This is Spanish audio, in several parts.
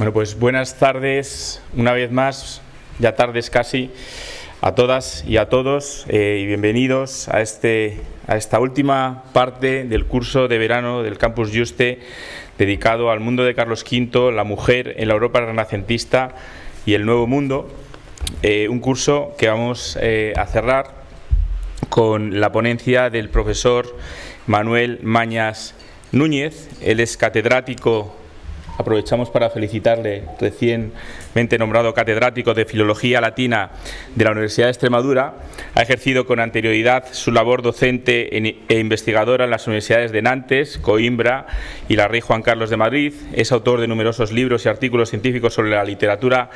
Bueno, pues buenas tardes, una vez más, ya tardes casi, a todas y a todos, y bienvenidos a esta última parte del curso de verano del Campus Juste, dedicado al mundo de Carlos V, la mujer en la Europa renacentista y el Nuevo Mundo. Un curso que vamos a cerrar con la ponencia del profesor Manuel Mañas Núñez. Él es catedrático. Aprovechamos para felicitarle, recientemente nombrado catedrático de Filología Latina de la Universidad de Extremadura. Ha ejercido con anterioridad su labor docente e investigadora en las universidades de Nantes, Coimbra y la Rey Juan Carlos de Madrid. Es autor de numerosos libros y artículos científicos sobre la literatura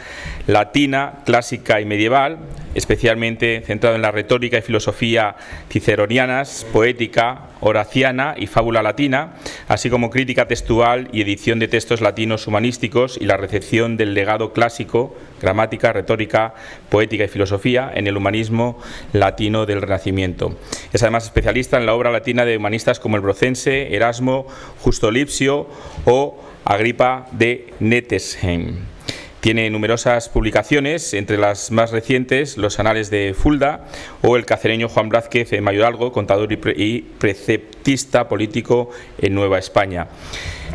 latina, clásica y medieval, especialmente centrado en la retórica y filosofía ciceronianas, poética, horaciana y fábula latina, así como crítica textual y edición de textos latinos humanísticos y la recepción del legado clásico, gramática, retórica, poética y filosofía en el humanismo latino del Renacimiento. Es además especialista en la obra latina de humanistas como el Brocense, Erasmo, Justo Lipsio o Agripa de Nettesheim. Tiene numerosas publicaciones, entre las más recientes Los Anales de Fulda o el cacereño Juan Blázquez en Mayorazgo, contador y preceptista político en Nueva España.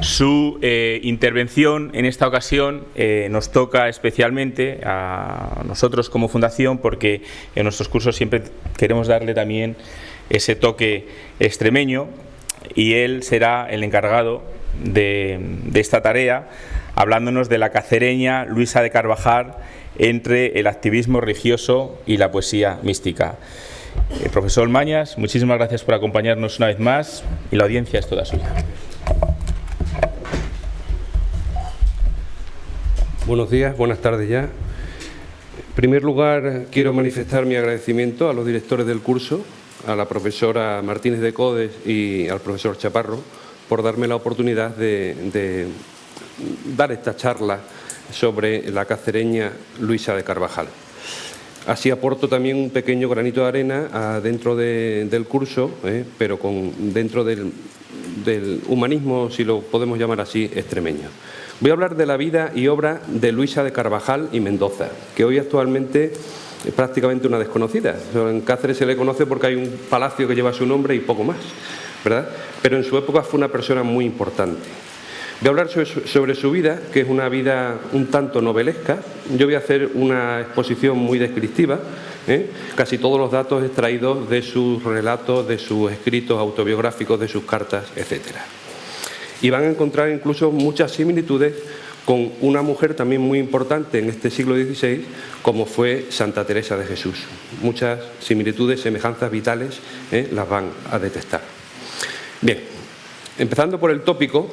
Su intervención en esta ocasión nos toca especialmente a nosotros como fundación, porque en nuestros cursos siempre queremos darle también ese toque extremeño, y él será el encargado de esta tarea, hablándonos de la cacereña Luisa de Carvajal entre el activismo religioso y la poesía mística. Profesor Mañas, muchísimas gracias por acompañarnos una vez más, y la audiencia es toda suya. Buenos días, buenas tardes ya. En primer lugar, quiero manifestar mi agradecimiento a los directores del curso, a la profesora Martínez de Codes y al profesor Chaparro, por darme la oportunidad de dar esta charla sobre la cacereña Luisa de Carvajal. Así aporto también un pequeño granito de arena dentro del curso, pero dentro del humanismo, si lo podemos llamar así, extremeño. Voy a hablar de la vida y obra de Luisa de Carvajal y Mendoza, que hoy actualmente es prácticamente una desconocida. En Cáceres se le conoce porque hay un palacio que lleva su nombre y poco más, ¿verdad? Pero en su época fue una persona muy importante. Voy a hablar sobre su vida, que es una vida un tanto novelesca. Yo voy a hacer una exposición muy descriptiva, casi todos los datos extraídos de sus relatos, de sus escritos autobiográficos, de sus cartas, etcétera. Y van a encontrar incluso muchas similitudes con una mujer también muy importante en este siglo XVI, como fue Santa Teresa de Jesús. Muchas similitudes, semejanzas vitales, las van a detectar. Bien, empezando por el tópico.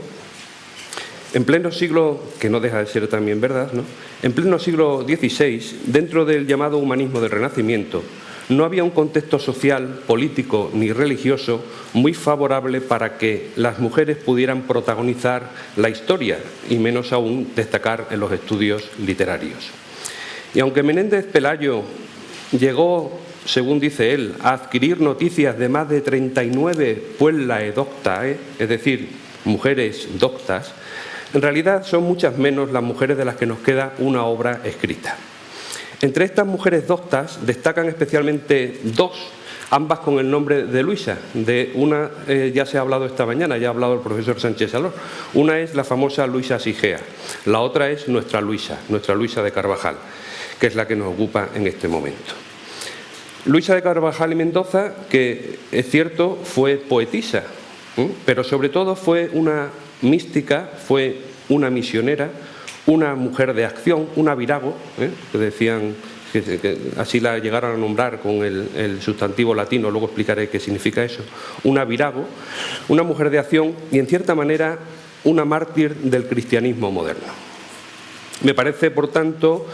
En pleno siglo, que no deja de ser también verdad, ¿no? En pleno siglo XVI, dentro del llamado humanismo del Renacimiento, no había un contexto social, político ni religioso muy favorable para que las mujeres pudieran protagonizar la historia y menos aún destacar en los estudios literarios. Y aunque Menéndez Pelayo llegó, según dice él, a adquirir noticias de más de 39 puellae doctae, es decir, mujeres doctas, en realidad son muchas menos las mujeres de las que nos queda una obra escrita. Entre estas mujeres doctas destacan especialmente dos, ambas con el nombre de Luisa. De una ya se ha hablado esta mañana, ya ha hablado el profesor Sánchez Salor. Una es la famosa Luisa Sigea, la otra es nuestra Luisa de Carvajal, que es la que nos ocupa en este momento. Luisa de Carvajal y Mendoza, que es cierto, fue poetisa, pero sobre todo fue una mística, fue una misionera, una mujer de acción, una virago, que decían, que así la llegaron a nombrar con el sustantivo latino, luego explicaré qué significa eso, una virago, una mujer de acción y en cierta manera una mártir del cristianismo moderno. Me parece, por tanto,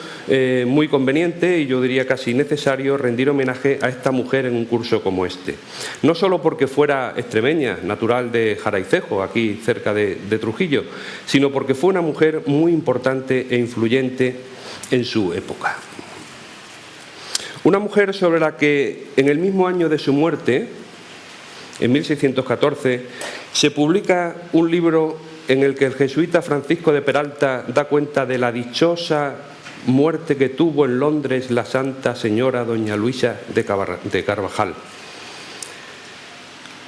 muy conveniente y yo diría casi necesario rendir homenaje a esta mujer en un curso como este. No solo porque fuera extremeña, natural de Jaraicejo, aquí cerca de Trujillo, sino porque fue una mujer muy importante e influyente en su época. Una mujer sobre la que en el mismo año de su muerte, en 1614, se publica un libro en el que el jesuita Francisco de Peralta da cuenta de la dichosa muerte que tuvo en Londres la Santa Señora Doña Luisa de Carvajal.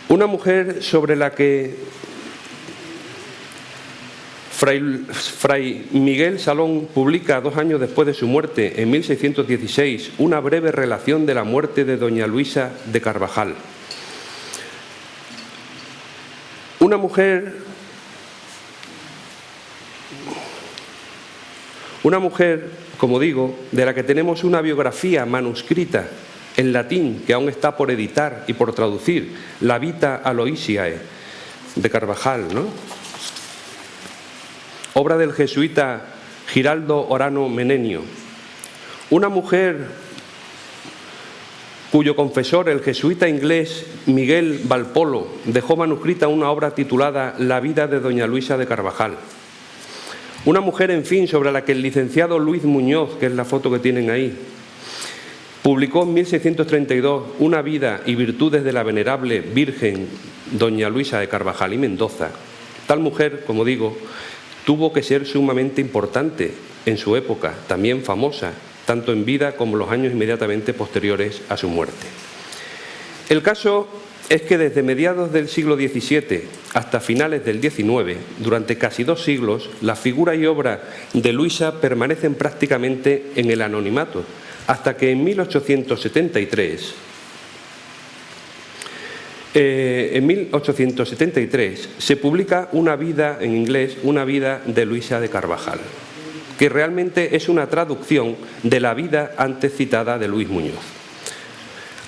Una mujer sobre la que Fray Miguel Salón publica 2 años después de su muerte, en 1616, una breve relación de la muerte de Doña Luisa de Carvajal. Una mujer, como digo, de la que tenemos una biografía manuscrita en latín que aún está por editar y por traducir, la Vita Aloisiae de Carvajal, ¿no? Obra del jesuita Giraldo Orano Menenio. Una mujer cuyo confesor, el jesuita inglés Miguel Valpolo, dejó manuscrita una obra titulada La vida de Doña Luisa de Carvajal. Una mujer, en fin, sobre la que el licenciado Luis Muñoz, que es la foto que tienen ahí, publicó en 1632 Una vida y virtudes de la venerable Virgen Doña Luisa de Carvajal y Mendoza. Tal mujer, como digo, tuvo que ser sumamente importante en su época, también famosa, tanto en vida como en los años inmediatamente posteriores a su muerte. El caso es que desde mediados del siglo XVII hasta finales del XIX, durante casi 2 siglos, la figura y obra de Luisa permanecen prácticamente en el anonimato, hasta que en 1873 se publica una vida, en inglés, Una vida de Luisa de Carvajal, que realmente es una traducción de la vida antes citada de Luis Muñoz.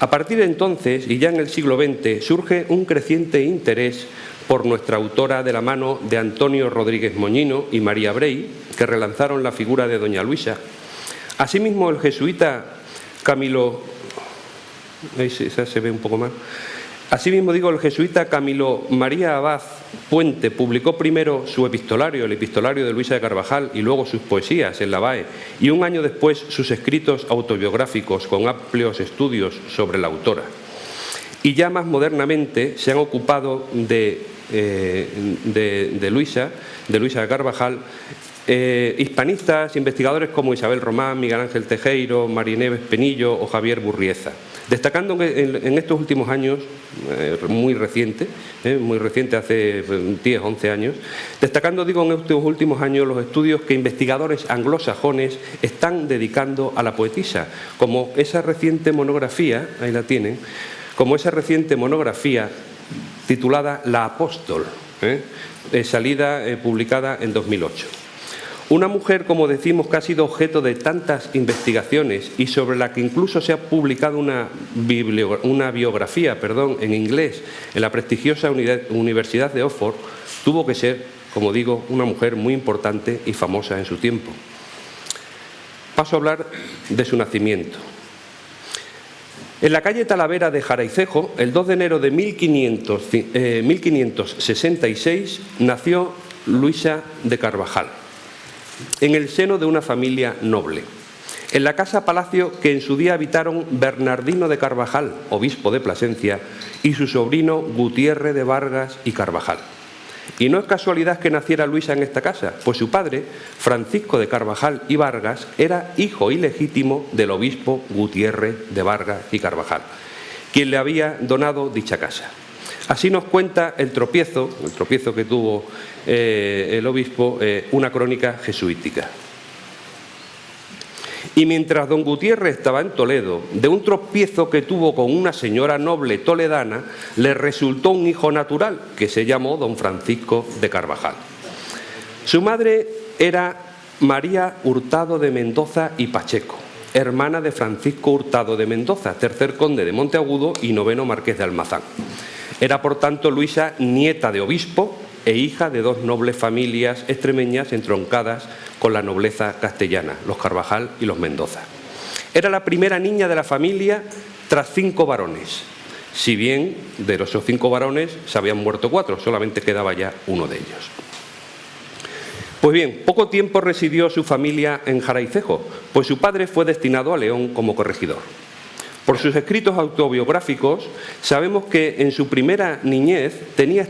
A partir de entonces, y ya en el siglo XX, surge un creciente interés por nuestra autora de la mano de Antonio Rodríguez Moñino y María Brey, que relanzaron la figura de Doña Luisa. Asimismo, el jesuita Camilo... Esa se ve un poco más. Asimismo, el jesuita Camilo María Abad Puente publicó primero su epistolario, el epistolario de Luisa de Carvajal, y luego sus poesías en la BAE, y un año después sus escritos autobiográficos con amplios estudios sobre la autora. Y ya más modernamente se han ocupado de Luisa de Carvajal, hispanistas, investigadores como Isabel Román, Miguel Ángel Tejero, María Nieves Penillo o Javier Burrieza, destacando en estos últimos años, muy reciente, hace 10, 11 años, destacando, en estos últimos años, los estudios que investigadores anglosajones están dedicando a la poetisa, como esa reciente monografía, ahí la tienen, como esa reciente monografía titulada La Apóstol, publicada en 2008. Una mujer, como decimos, que ha sido objeto de tantas investigaciones y sobre la que incluso se ha publicado una biografía en inglés en la prestigiosa Universidad de Oxford, tuvo que ser, como digo, una mujer muy importante y famosa en su tiempo. Paso a hablar de su nacimiento. En la calle Talavera de Jaraicejo, el 2 de enero de 1566, nació Luisa de Carvajal, en el seno de una familia noble, en la casa-palacio que en su día habitaron Bernardino de Carvajal, obispo de Plasencia, y su sobrino Gutiérrez de Vargas y Carvajal. Y no es casualidad que naciera Luisa en esta casa, pues su padre, Francisco de Carvajal y Vargas, era hijo ilegítimo del obispo Gutiérrez de Vargas y Carvajal, quien le había donado dicha casa. Así nos cuenta el tropiezo que tuvo el obispo, una crónica jesuítica. Y mientras don Gutiérrez estaba en Toledo, de un tropiezo que tuvo con una señora noble toledana, le resultó un hijo natural, que se llamó don Francisco de Carvajal. Su madre era María Hurtado de Mendoza y Pacheco, hermana de Francisco Hurtado de Mendoza, tercer conde de Monteagudo y noveno marqués de Almazán. Era, por tanto, Luisa nieta de obispo e hija de 2 nobles familias extremeñas entroncadas con la nobleza castellana, los Carvajal y los Mendoza. Era la primera niña de la familia tras 5 varones, si bien de esos 5 varones se habían muerto 4, solamente quedaba ya uno de ellos. Pues bien, poco tiempo residió su familia en Jaraicejo, pues su padre fue destinado a León como corregidor. Por sus escritos autobiográficos sabemos que en su primera niñez tenía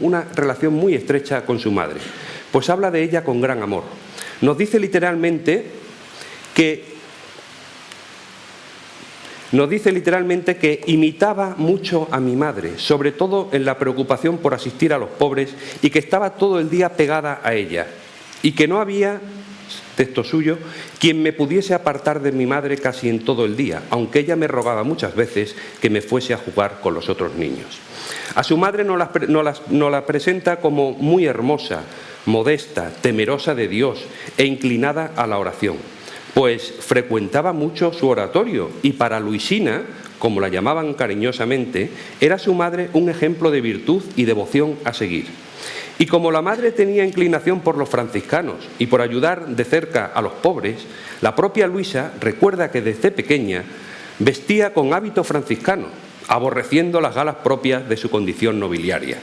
una relación muy estrecha con su madre, pues habla de ella con gran amor. Nos dice literalmente que imitaba mucho a mi madre, sobre todo en la preocupación por asistir a los pobres, y que estaba todo el día pegada a ella, y que no había, texto suyo, quien me pudiese apartar de mi madre casi en todo el día, aunque ella me rogaba muchas veces que me fuese a jugar con los otros niños. A su madre nos la presenta como muy hermosa, modesta, temerosa de Dios e inclinada a la oración, pues frecuentaba mucho su oratorio, y para Luisina, como la llamaban cariñosamente, era su madre un ejemplo de virtud y devoción a seguir. Y como la madre tenía inclinación por los franciscanos y por ayudar de cerca a los pobres, la propia Luisa recuerda que desde pequeña vestía con hábito franciscano, aborreciendo las galas propias de su condición nobiliaria,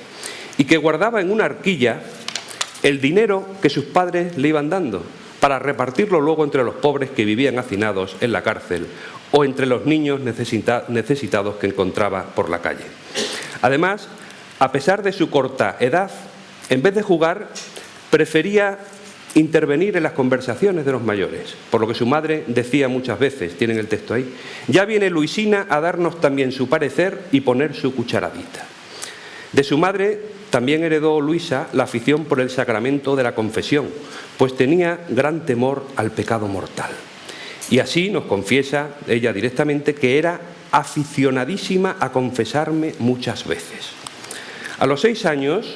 y que guardaba en una arquilla el dinero que sus padres le iban dando, para repartirlo luego entre los pobres que vivían hacinados en la cárcel o entre los niños necesitados que encontraba por la calle. Además, a pesar de su corta edad, en vez de jugar, prefería intervenir en las conversaciones de los mayores, por lo que su madre decía muchas veces, tienen el texto ahí, ya viene Luisina a darnos también su parecer y poner su cucharadita. De su madre también heredó Luisa la afición por el sacramento de la confesión, pues tenía gran temor al pecado mortal. Y así nos confiesa ella directamente que era aficionadísima a confesarme muchas veces. A los 6 años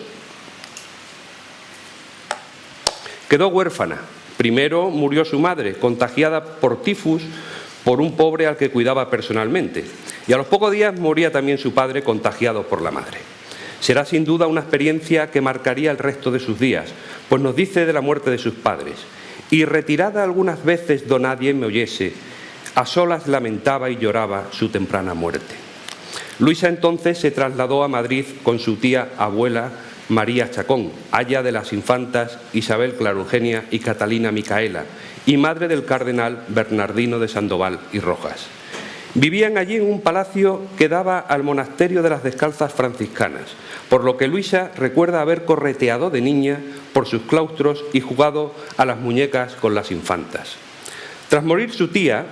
quedó huérfana. Primero murió su madre, contagiada por tifus por un pobre al que cuidaba personalmente, y a los pocos días moría también su padre, contagiado por la madre. Será sin duda una experiencia que marcaría el resto de sus días, pues nos dice de la muerte de sus padres: y retirada algunas veces do nadie me oyese, a solas lamentaba y lloraba su temprana muerte. Luisa entonces se trasladó a Madrid con su tía abuela María Chacón, aya de las infantas Isabel Clara Eugenia y Catalina Micaela, y madre del cardenal Bernardino de Sandoval y Rojas. Vivían allí en un palacio que daba al monasterio de las Descalzas franciscanas, por lo que Luisa recuerda haber correteado de niña por sus claustros y jugado a las muñecas con las infantas. Tras morir su tía,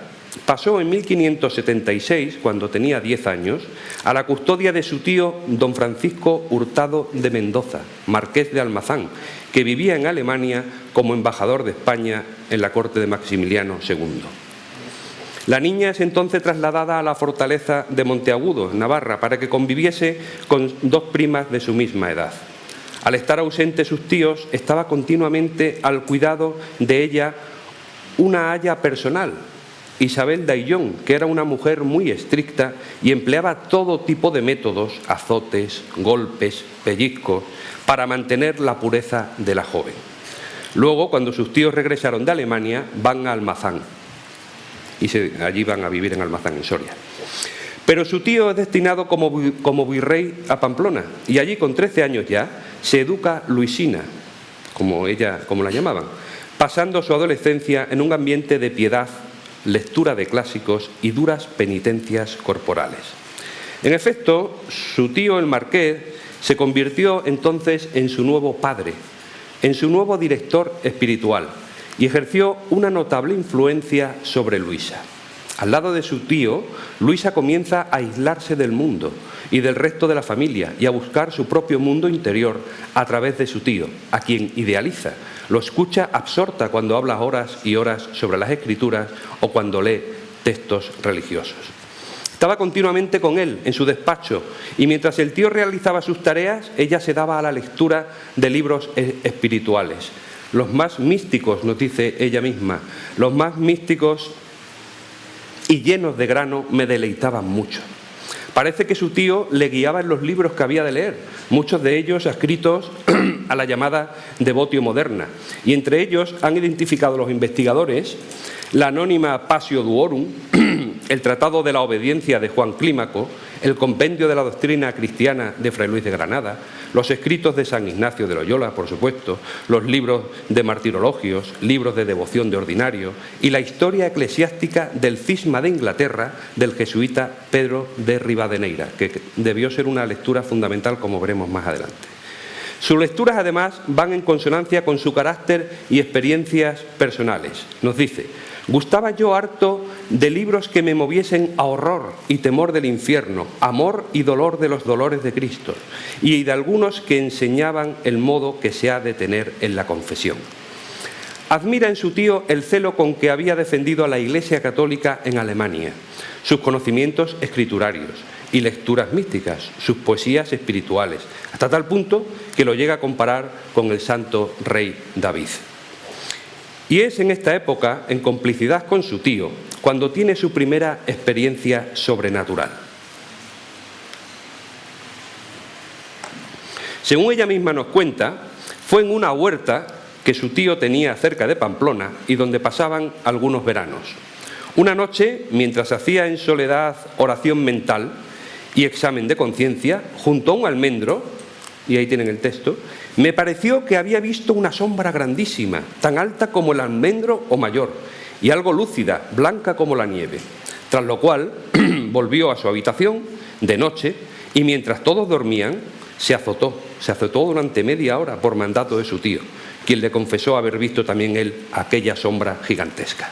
pasó en 1576, cuando tenía 10 años, a la custodia de su tío don Francisco Hurtado de Mendoza, marqués de Almazán, que vivía en Alemania como embajador de España en la corte de Maximiliano II. La niña es entonces trasladada a la fortaleza de Monteagudo, en Navarra, para que conviviese con 2 primas de su misma edad. Al estar ausentes sus tíos, estaba continuamente al cuidado de ella una aya personal, Isabel de Aillón, que era una mujer muy estricta y empleaba todo tipo de métodos, azotes, golpes, pellizcos, para mantener la pureza de la joven. Luego, cuando sus tíos regresaron de Alemania, van a Almazán, y allí van a vivir en Almazán, en Soria. Pero su tío es destinado como virrey a Pamplona, y allí con 13 años ya se educa Luisina, como la llamaban, pasando su adolescencia en un ambiente de piedad, lectura de clásicos y duras penitencias corporales. En efecto, su tío el marqués se convirtió entonces en su nuevo padre, en su nuevo director espiritual, y ejerció una notable influencia sobre Luisa. Al lado de su tío, Luisa comienza a aislarse del mundo y del resto de la familia y a buscar su propio mundo interior a través de su tío, a quien idealiza. Lo escucha absorta cuando habla horas y horas sobre las Escrituras o cuando lee textos religiosos. Estaba continuamente con él en su despacho y mientras el tío realizaba sus tareas, ella se daba a la lectura de libros espirituales. Los más místicos, nos dice ella misma, los más místicos y llenos de grano me deleitaban mucho. Parece que su tío le guiaba en los libros que había de leer, muchos de ellos adscritos a la llamada devotio moderna, y entre ellos han identificado los investigadores la anónima Passio Duorum, el Tratado de la Obediencia de Juan Clímaco, el compendio de la doctrina cristiana de Fray Luis de Granada, los escritos de San Ignacio de Loyola, por supuesto, los libros de martirologios, libros de devoción de ordinario y la historia eclesiástica del cisma de Inglaterra del jesuita Pedro de Rivadeneira, que debió ser una lectura fundamental, como veremos más adelante. Sus lecturas, además, van en consonancia con su carácter y experiencias personales. Nos dice: gustaba yo harto de libros que me moviesen a horror y temor del infierno, amor y dolor de los dolores de Cristo, y de algunos que enseñaban el modo que se ha de tener en la confesión. Admira en su tío el celo con que había defendido a la Iglesia Católica en Alemania, sus conocimientos escriturarios y lecturas místicas, sus poesías espirituales, hasta tal punto que lo llega a comparar con el santo rey David. Y es en esta época, en complicidad con su tío, cuando tiene su primera experiencia sobrenatural. Según ella misma nos cuenta, fue en una huerta que su tío tenía cerca de Pamplona y donde pasaban algunos veranos. Una noche, mientras hacía en soledad oración mental y examen de conciencia, junto a un almendro, y ahí tienen el texto, me pareció que había visto una sombra grandísima, tan alta como el almendro o mayor, y algo lúcida, blanca como la nieve. Tras lo cual volvió a su habitación de noche y mientras todos dormían se azotó durante media hora por mandato de su tío, quien le confesó haber visto también él aquella sombra gigantesca.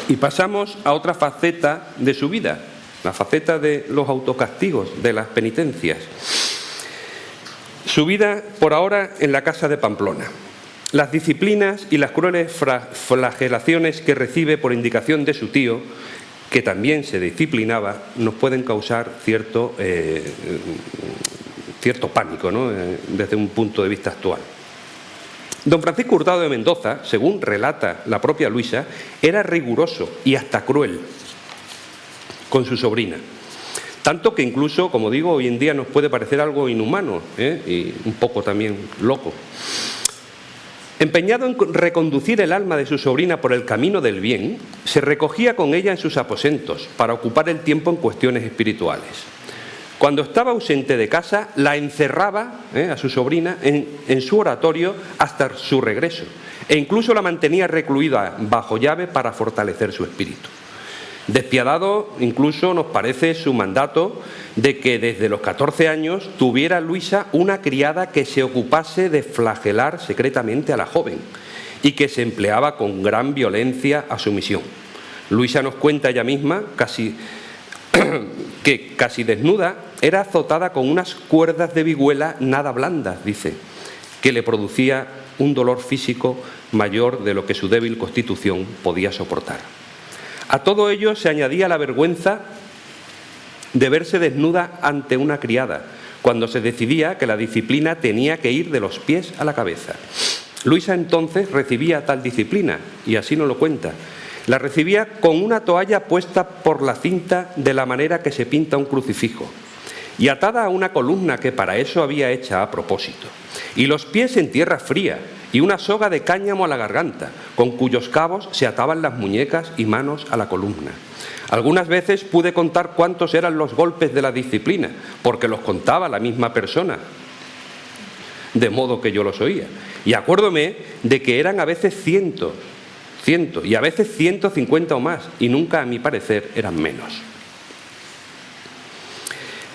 Y pasamos a otra faceta de su vida, la faceta de los autocastigos, de las penitencias. Su vida, por ahora, en la casa de Pamplona. Las disciplinas y las crueles flagelaciones que recibe por indicación de su tío, que también se disciplinaba, nos pueden causar cierto pánico, ¿no? Desde un punto de vista actual. Don Francisco Hurtado de Mendoza, según relata la propia Luisa, era riguroso y hasta cruel con su sobrina. Tanto que incluso, como digo, hoy en día nos puede parecer algo inhumano, y un poco también loco. Empeñado en reconducir el alma de su sobrina por el camino del bien, se recogía con ella en sus aposentos para ocupar el tiempo en cuestiones espirituales. Cuando estaba ausente de casa, la encerraba, a su sobrina, en su oratorio hasta su regreso, e incluso la mantenía recluida bajo llave para fortalecer su espíritu. Despiadado incluso nos parece su mandato de que desde los 14 años tuviera Luisa una criada que se ocupase de flagelar secretamente a la joven y que se empleaba con gran violencia a su misión. Luisa nos cuenta ella misma que casi desnuda era azotada con unas cuerdas de vihuela nada blandas, dice, que le producía un dolor físico mayor de lo que su débil constitución podía soportar. A todo ello se añadía la vergüenza de verse desnuda ante una criada, cuando se decidía que la disciplina tenía que ir de los pies a la cabeza. Luisa entonces recibía tal disciplina, y así nos lo cuenta. La recibía con una toalla puesta por la cinta de la manera que se pinta un crucifijo, y atada a una columna que para eso había hecha a propósito, y los pies en tierra fría, y una soga de cáñamo a la garganta, con cuyos cabos se ataban las muñecas y manos a la columna. Algunas veces pude contar cuántos eran los golpes de la disciplina, porque los contaba la misma persona, de modo que yo los oía. Y acuérdome de que eran a veces cientos, y a veces 150 o más, y nunca, a mi parecer, eran menos.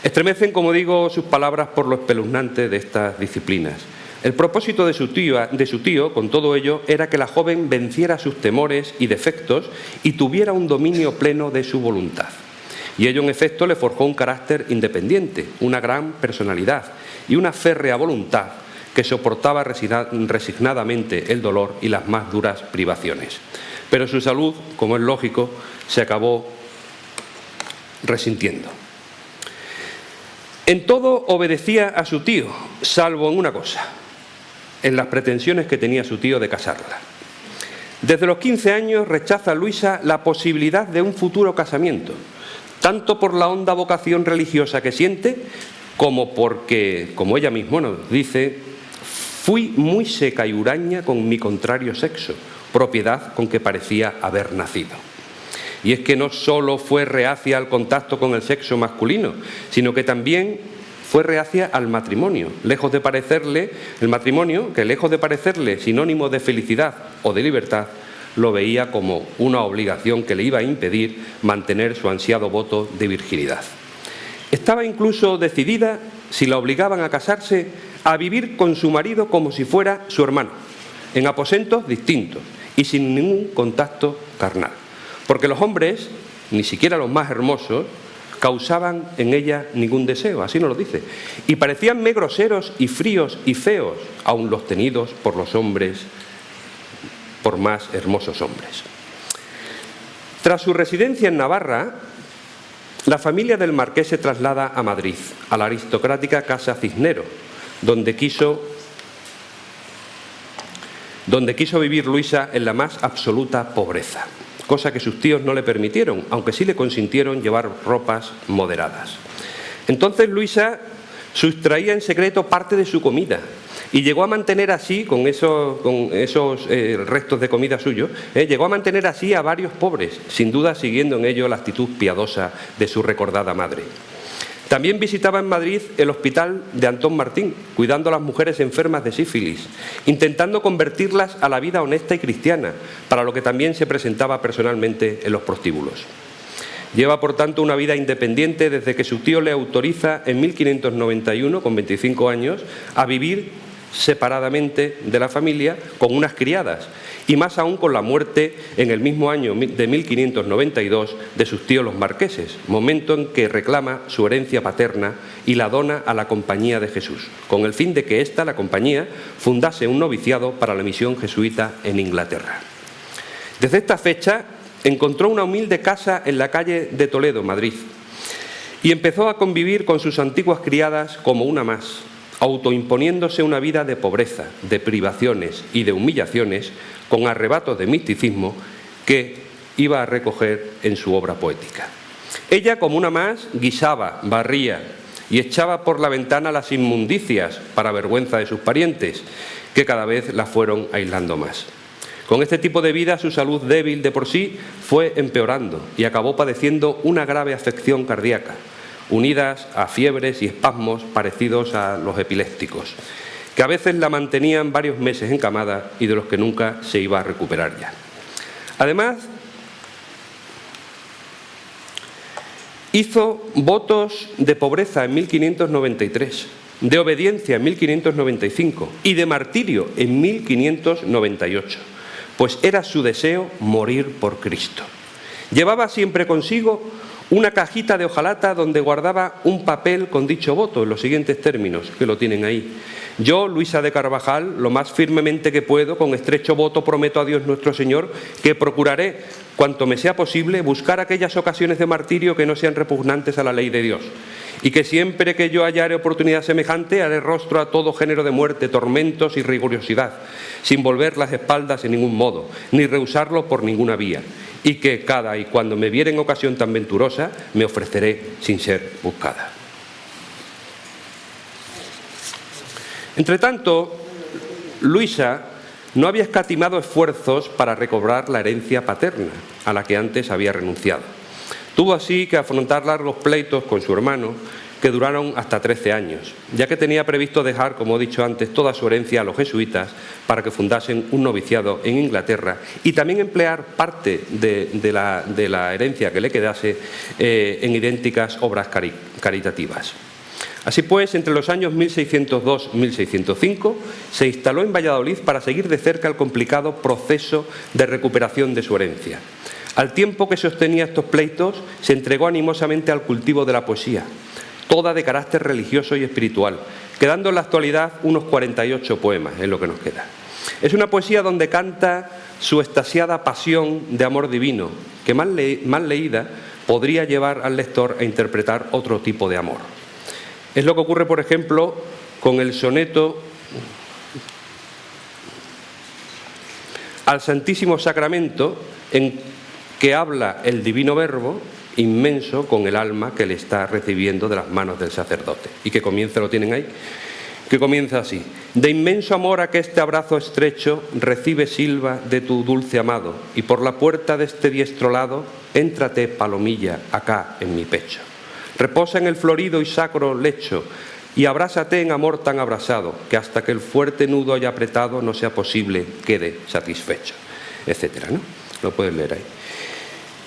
Estremecen, como digo, sus palabras por lo espeluznante de estas disciplinas. El propósito de su tío, con todo ello, era que la joven venciera sus temores y defectos y tuviera un dominio pleno de su voluntad. Y ello, en efecto, le forjó un carácter independiente, una gran personalidad y una férrea voluntad que soportaba resignadamente el dolor y las más duras privaciones. Pero su salud, como es lógico, se acabó resintiendo. En todo obedecía a su tío, salvo en una cosa, en las pretensiones que tenía su tío de casarla. Desde los 15 años rechaza Luisa la posibilidad de un futuro casamiento, tanto por la honda vocación religiosa que siente, como porque, como ella misma nos dice, fui muy seca y huraña con mi contrario sexo, propiedad con que parecía haber nacido. Y es que no solo fue reacia al contacto con el sexo masculino, sino que también fue reacia al matrimonio. El matrimonio, que lejos de parecerle sinónimo de felicidad o de libertad, lo veía como una obligación que le iba a impedir mantener su ansiado voto de virginidad. Estaba incluso decidida, si la obligaban a casarse, a vivir con su marido como si fuera su hermano, en aposentos distintos y sin ningún contacto carnal. Porque los hombres, ni siquiera los más hermosos, causaban en ella ningún deseo, así nos lo dice. Y parecíanme groseros y fríos y feos, aun los tenidos por los hombres, por más hermosos hombres. Tras su residencia en Navarra, la familia del marqués se traslada a Madrid, a la aristocrática Casa Cisnero, donde quiso vivir Luisa en la más absoluta pobreza, cosa que sus tíos no le permitieron, aunque sí le consintieron llevar ropas moderadas. Entonces Luisa sustraía en secreto parte de su comida y llegó a mantener así, con esos restos de comida suyos, llegó a mantener así a varios pobres, sin duda siguiendo en ello la actitud piadosa de su recordada madre. También visitaba en Madrid el hospital de Antón Martín, cuidando a las mujeres enfermas de sífilis, intentando convertirlas a la vida honesta y cristiana, para lo que también se presentaba personalmente en los prostíbulos. Lleva, por tanto, una vida independiente desde que su tío le autoriza en 1591, con 25 años, a vivir separadamente de la familia con unas criadas, y más aún con la muerte en el mismo año de 1592 de sus tíos los marqueses, momento en que reclama su herencia paterna y la dona a la Compañía de Jesús, con el fin de que ésta, la Compañía, fundase un noviciado para la misión jesuita en Inglaterra. Desde esta fecha encontró una humilde casa en la calle de Toledo, Madrid, y empezó a convivir con sus antiguas criadas como una más, autoimponiéndose una vida de pobreza, de privaciones y de humillaciones, con arrebatos de misticismo que iba a recoger en su obra poética. Ella, como una más, guisaba, barría y echaba por la ventana las inmundicias, para vergüenza de sus parientes, que cada vez la fueron aislando más. Con este tipo de vida, su salud débil de por sí fue empeorando y acabó padeciendo una grave afección cardíaca, unidas a fiebres y espasmos parecidos a los epilépticos, que a veces la mantenían varios meses encamada y de los que nunca se iba a recuperar ya. Además, hizo votos de pobreza en 1593, de obediencia en 1595 y de martirio en 1598, pues era su deseo morir por Cristo. Llevaba siempre consigo una cajita de hojalata donde guardaba un papel con dicho voto, en los siguientes términos, que lo tienen ahí. Yo, Luisa de Carvajal, lo más firmemente que puedo, con estrecho voto, prometo a Dios nuestro Señor que procuraré, cuanto me sea posible, buscar aquellas ocasiones de martirio que no sean repugnantes a la ley de Dios, y que siempre que yo hallare oportunidad semejante, haré rostro a todo género de muerte, tormentos y rigurosidad, sin volver las espaldas en ningún modo, ni rehusarlo por ninguna vía, y que cada y cuando me viere en ocasión tan venturosa, me ofreceré sin ser buscada. Entretanto, Luisa no había escatimado esfuerzos para recobrar la herencia paterna, a la que antes había renunciado. Tuvo así que afrontar largos pleitos con su hermano, que duraron hasta 13 años, ya que tenía previsto dejar, como he dicho antes, toda su herencia a los jesuitas para que fundasen un noviciado en Inglaterra y también emplear parte de la herencia que le quedase en idénticas obras caritativas. Así pues, entre los años 1602 y 1605 se instaló en Valladolid para seguir de cerca el complicado proceso de recuperación de su herencia. Al tiempo que sostenía estos pleitos, se entregó animosamente al cultivo de la poesía, toda de carácter religioso y espiritual, quedando en la actualidad unos 48 poemas, es lo que nos queda. Es una poesía donde canta su extasiada pasión de amor divino, que mal leída podría llevar al lector a interpretar otro tipo de amor. Es lo que ocurre, por ejemplo, con el soneto al Santísimo Sacramento, en que habla el Divino Verbo inmenso con el alma que le está recibiendo de las manos del sacerdote, y que comienza, lo tienen ahí, que comienza así: de inmenso amor a que este abrazo estrecho recibe silva de tu dulce amado, y por la puerta de este diestro lado, éntrate, palomilla, acá en mi pecho. Reposa en el florido y sacro lecho, y abrásate en amor tan abrasado, que hasta que el fuerte nudo haya apretado no sea posible quede satisfecho, etcétera, ¿no? Lo puedes leer ahí.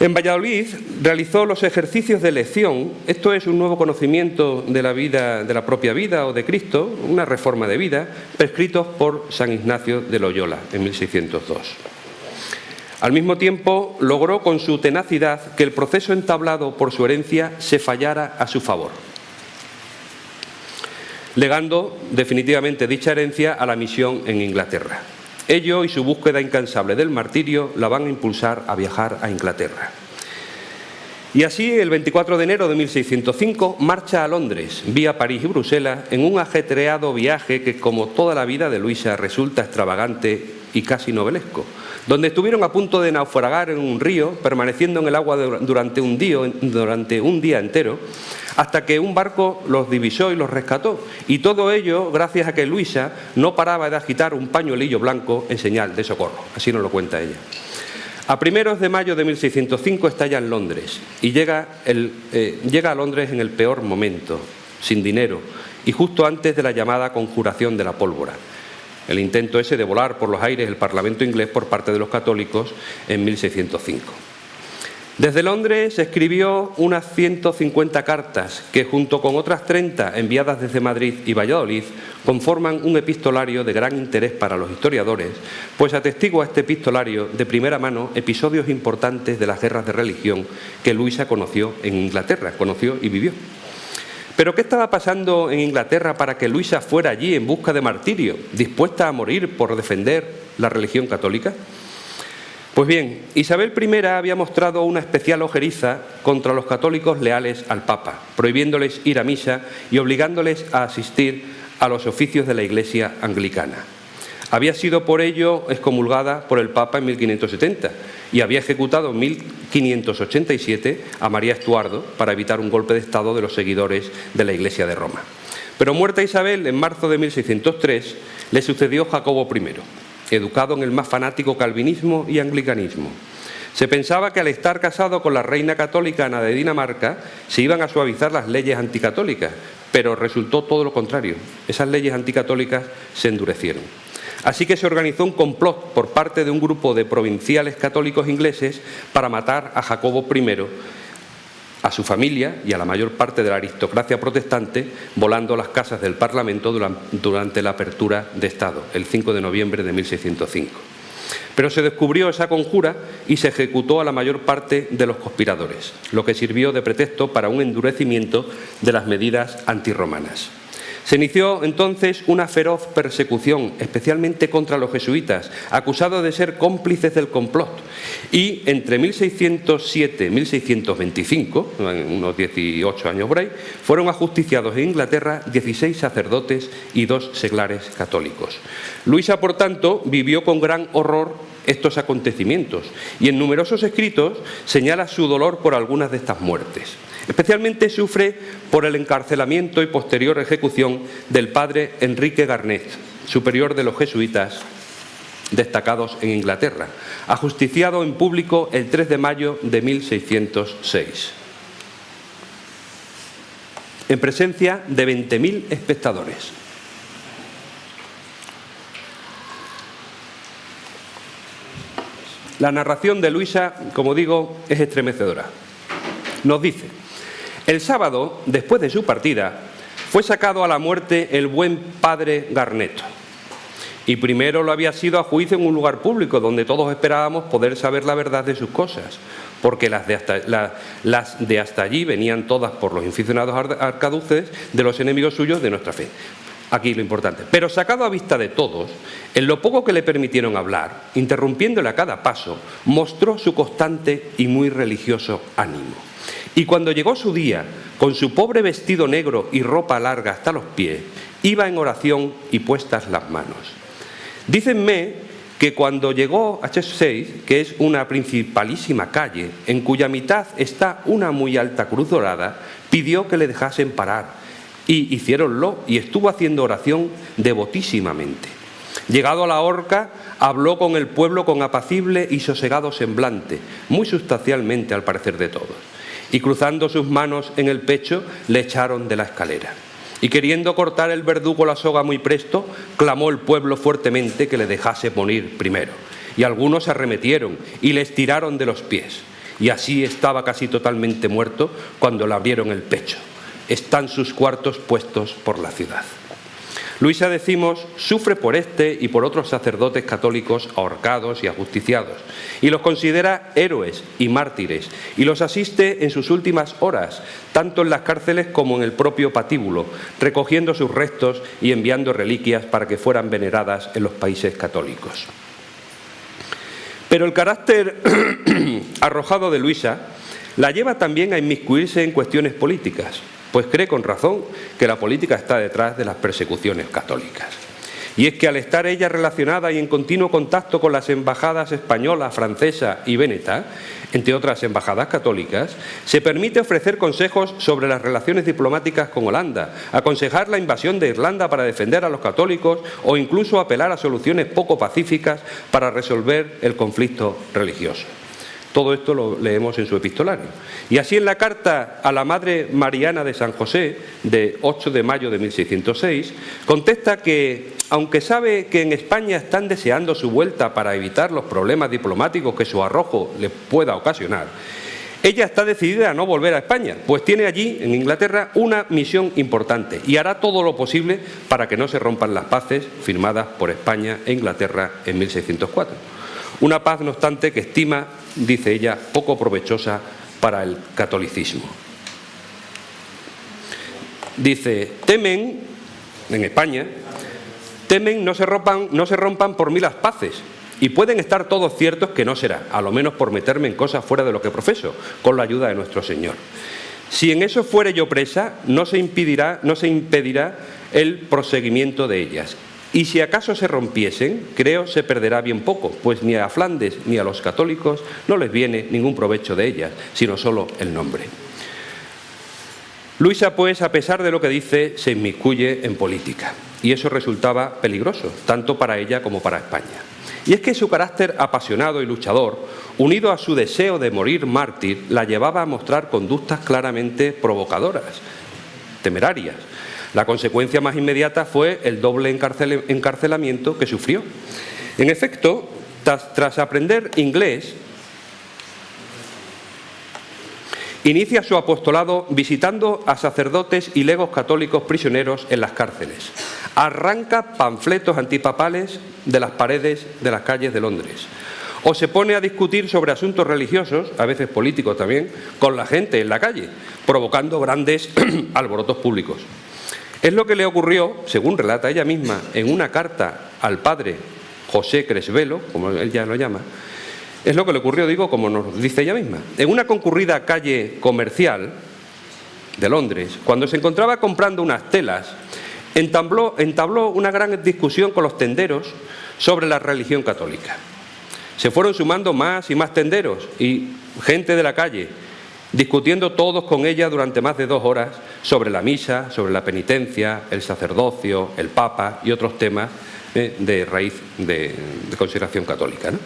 En Valladolid realizó los ejercicios de elección. Esto es un nuevo conocimiento de la vida, de la propia vida o de Cristo, una reforma de vida, prescritos por San Ignacio de Loyola en 1602. Al mismo tiempo, logró con su tenacidad que el proceso entablado por su herencia se fallara a su favor, legando definitivamente dicha herencia a la misión en Inglaterra. Ello y su búsqueda incansable del martirio la van a impulsar a viajar a Inglaterra. Y así, el 24 de enero de 1605, marcha a Londres, vía París y Bruselas, en un ajetreado viaje que, como toda la vida de Luisa, resulta extravagante y casi novelesco, donde estuvieron a punto de naufragar en un río, permaneciendo en el agua durante un día entero, hasta que un barco los divisó y los rescató. Y todo ello gracias a que Luisa no paraba de agitar un pañuelillo blanco en señal de socorro. Así nos lo cuenta ella. A primeros de mayo de 1605 está ya en Londres y llega a Londres en el peor momento, sin dinero y justo antes de la llamada conjuración de la pólvora. El intento ese de volar por los aires el Parlamento inglés por parte de los católicos en 1605. Desde Londres escribió unas 150 cartas que, junto con otras 30 enviadas desde Madrid y Valladolid, conforman un epistolario de gran interés para los historiadores, pues atestigua este epistolario de primera mano episodios importantes de las guerras de religión que Luisa conoció en Inglaterra, conoció y vivió. ¿Pero qué estaba pasando en Inglaterra para que Luisa fuera allí en busca de martirio, dispuesta a morir por defender la religión católica? Pues bien, Isabel I había mostrado una especial ojeriza contra los católicos leales al Papa, prohibiéndoles ir a misa y obligándoles a asistir a los oficios de la Iglesia anglicana. Había sido por ello excomulgada por el Papa en 1570 y había ejecutado en 1587 a María Estuardo para evitar un golpe de Estado de los seguidores de la Iglesia de Roma. Pero muerta Isabel, en marzo de 1603, le sucedió Jacobo I, educado en el más fanático calvinismo y anglicanismo. Se pensaba que al estar casado con la reina católica Ana de Dinamarca se iban a suavizar las leyes anticatólicas, pero resultó todo lo contrario. Esas leyes anticatólicas se endurecieron. Así que se organizó un complot por parte de un grupo de provinciales católicos ingleses para matar a Jacobo I, a su familia y a la mayor parte de la aristocracia protestante, volando las casas del Parlamento durante la apertura de Estado, el 5 de noviembre de 1605. Pero se descubrió esa conjura y se ejecutó a la mayor parte de los conspiradores, lo que sirvió de pretexto para un endurecimiento de las medidas antirromanas. Se inició entonces una feroz persecución, especialmente contra los jesuitas, acusados de ser cómplices del complot. Y entre 1607 y 1625, unos 18 años por ahí, fueron ajusticiados en Inglaterra 16 sacerdotes y 2 seglares católicos. Luisa, por tanto, vivió con gran horror estos acontecimientos y en numerosos escritos señala su dolor por algunas de estas muertes. Especialmente sufre por el encarcelamiento y posterior ejecución del padre Enrique Garnet, superior de los jesuitas destacados en Inglaterra, ajusticiado en público el 3 de mayo de 1606, en presencia de 20.000 espectadores. La narración de Luisa, como digo, es estremecedora. Nos dice: el sábado, después de su partida, fue sacado a la muerte el buen padre Garnet. Y primero lo había sido a juicio en un lugar público, donde todos esperábamos poder saber la verdad de sus cosas, porque las de hasta allí venían todas por los inficionados arcaduces de los enemigos suyos de nuestra fe. Aquí lo importante. Pero sacado a vista de todos, en lo poco que le permitieron hablar, interrumpiéndole a cada paso, mostró su constante y muy religioso ánimo. Y cuando llegó su día, con su pobre vestido negro y ropa larga hasta los pies, iba en oración y puestas las manos. Dícenme que cuando llegó a Chelsea, que es una principalísima calle, en cuya mitad está una muy alta cruz dorada, pidió que le dejasen parar Y hiciéronlo, y estuvo haciendo oración devotísimamente. Llegado a la horca, habló con el pueblo con apacible y sosegado semblante, muy sustancialmente al parecer de todos. Y cruzando sus manos en el pecho, le echaron de la escalera. Y queriendo cortar el verdugo la soga muy presto, clamó el pueblo fuertemente que le dejase morir primero. Y algunos se arremetieron y le estiraron de los pies. Y así estaba casi totalmente muerto cuando le abrieron el pecho. Están sus cuartos puestos por la ciudad. Luisa, decimos, sufre por este y por otros sacerdotes católicos ahorcados y ajusticiados, y los considera héroes y mártires, y los asiste en sus últimas horas, tanto en las cárceles como en el propio patíbulo, recogiendo sus restos y enviando reliquias para que fueran veneradas en los países católicos. Pero el carácter arrojado de Luisa la lleva también a inmiscuirse en cuestiones políticas, pues cree con razón que la política está detrás de las persecuciones católicas. Y es que al estar ella relacionada y en continuo contacto con las embajadas española, francesa y veneta, entre otras embajadas católicas, se permite ofrecer consejos sobre las relaciones diplomáticas con Holanda, aconsejar la invasión de Irlanda para defender a los católicos o incluso apelar a soluciones poco pacíficas para resolver el conflicto religioso. Todo esto lo leemos en su epistolario. Y así en la carta a la Madre Mariana de San José, de 8 de mayo de 1606, contesta que, aunque sabe que en España están deseando su vuelta para evitar los problemas diplomáticos que su arrojo le pueda ocasionar, ella está decidida a no volver a España, pues tiene allí, en Inglaterra, una misión importante y hará todo lo posible para que no se rompan las paces firmadas por España e Inglaterra en 1604. Una paz, no obstante, que estima, dice ella, poco provechosa para el catolicismo. Dice, temen, en España, temen no se rompan por mí las paces, y pueden estar todos ciertos que no será, a lo menos por meterme en cosas fuera de lo que profeso, con la ayuda de nuestro Señor. Si en eso fuere yo presa, no se impedirá el proseguimiento de ellas. Y si acaso se rompiesen, creo se perderá bien poco, pues ni a Flandes ni a los católicos no les viene ningún provecho de ellas, sino solo el nombre. Luisa, pues, a pesar de lo que dice, se inmiscuye en política, y eso resultaba peligroso, tanto para ella como para España. Y es que su carácter apasionado y luchador, unido a su deseo de morir mártir, la llevaba a mostrar conductas claramente provocadoras, temerarias. La consecuencia más inmediata fue el doble encarcelamiento que sufrió. En efecto, tras aprender inglés, inicia su apostolado visitando a sacerdotes y legos católicos prisioneros en las cárceles. Arranca panfletos antipapales de las paredes de las calles de Londres. O se pone a discutir sobre asuntos religiosos, a veces políticos también, con la gente en la calle, provocando grandes alborotos públicos. Es lo que le ocurrió, según relata ella misma, en una carta al padre José Cresvelo, como él ya lo llama, es lo que le ocurrió, digo, como nos dice ella misma, en una concurrida calle comercial de Londres, cuando se encontraba comprando unas telas, entabló una gran discusión con los tenderos sobre la religión católica. Se fueron sumando más y más tenderos y gente de la calle, discutiendo todos con ella durante más de 2 horas sobre la misa, sobre la penitencia, el sacerdocio, el papa y otros temas de raíz de consideración católica, ¿no?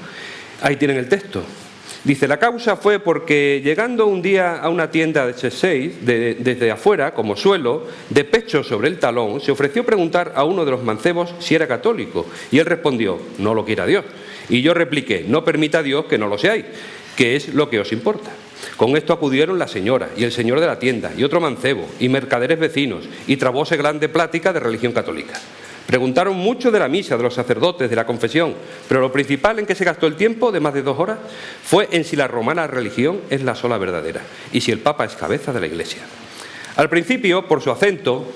Ahí tienen el texto. Dice, la causa fue porque llegando un día a una tienda de Chelsea, desde afuera, como suelo, de pecho sobre el talón, se ofreció preguntar a uno de los mancebos si era católico, y él respondió, no lo quiera Dios. Y yo repliqué, no permita Dios que no lo seáis, que es lo que os importa. Con esto acudieron la señora y el señor de la tienda y otro mancebo y mercaderes vecinos y trabóse grande plática de religión católica. Preguntaron mucho de la misa, de los sacerdotes, de la confesión, pero lo principal en que se gastó el tiempo de más de 2 horas fue en si la romana religión es la sola verdadera y si el Papa es cabeza de la Iglesia. Al principio, por su acento,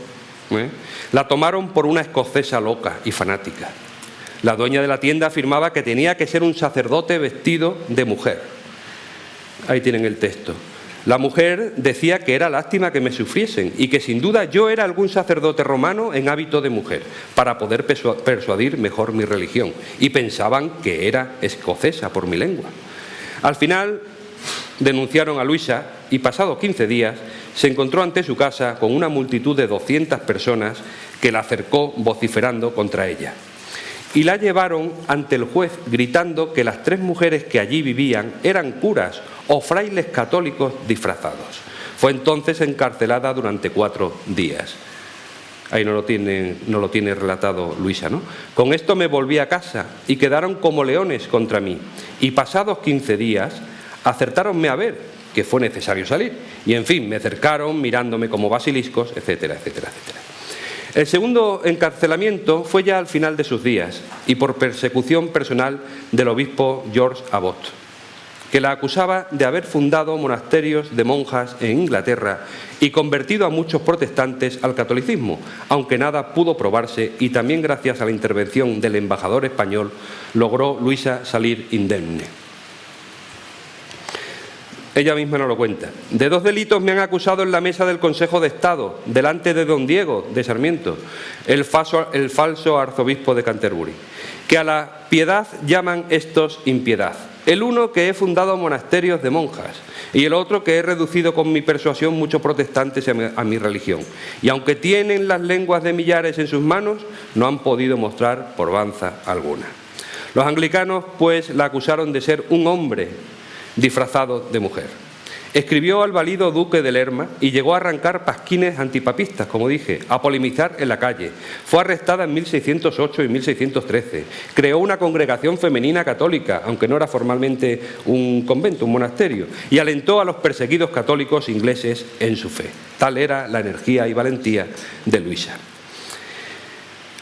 la tomaron por una escocesa loca y fanática. La dueña de la tienda afirmaba que tenía que ser un sacerdote vestido de mujer. Ahí tienen el texto. La mujer decía que era lástima que me sufriesen y que sin duda yo era algún sacerdote romano en hábito de mujer para poder persuadir mejor mi religión, y pensaban que era escocesa por mi lengua. Al final denunciaron a Luisa y pasados 15 días se encontró ante su casa con una multitud de 200 personas que la acercó vociferando contra ella. Y la llevaron ante el juez gritando que las 3 mujeres que allí vivían eran curas o frailes católicos disfrazados. Fue entonces encarcelada durante 4 días. Ahí no lo tiene relatado Luisa, ¿no? Con esto me volví a casa y quedaron como leones contra mí. Y pasados 15 días acertáronme a ver que fue necesario salir. Y en fin, me cercaron mirándome como basiliscos, etcétera, etcétera, etcétera. El segundo encarcelamiento fue ya al final de sus días y por persecución personal del obispo George Abbott, que la acusaba de haber fundado monasterios de monjas en Inglaterra y convertido a muchos protestantes al catolicismo, aunque nada pudo probarse y también gracias a la intervención del embajador español logró Luisa salir indemne. Ella misma nos lo cuenta. De 2 delitos me han acusado en la mesa del Consejo de Estado, delante de don Diego de Sarmiento, el falso arzobispo de Canterbury, que a la piedad llaman estos impiedad. El uno que he fundado monasterios de monjas y el otro que he reducido con mi persuasión muchos protestantes a mi religión. Y aunque tienen las lenguas de millares en sus manos, no han podido mostrar probanza alguna. Los anglicanos, pues, la acusaron de ser un hombre disfrazado de mujer. Escribió al valido duque de Lerma y llegó a arrancar pasquines antipapistas, como dije, a polemizar en la calle. Fue arrestada en 1608 y 1613. Creó una congregación femenina católica, aunque no era formalmente un convento, un monasterio, y alentó a los perseguidos católicos ingleses en su fe. Tal era la energía y valentía de Luisa.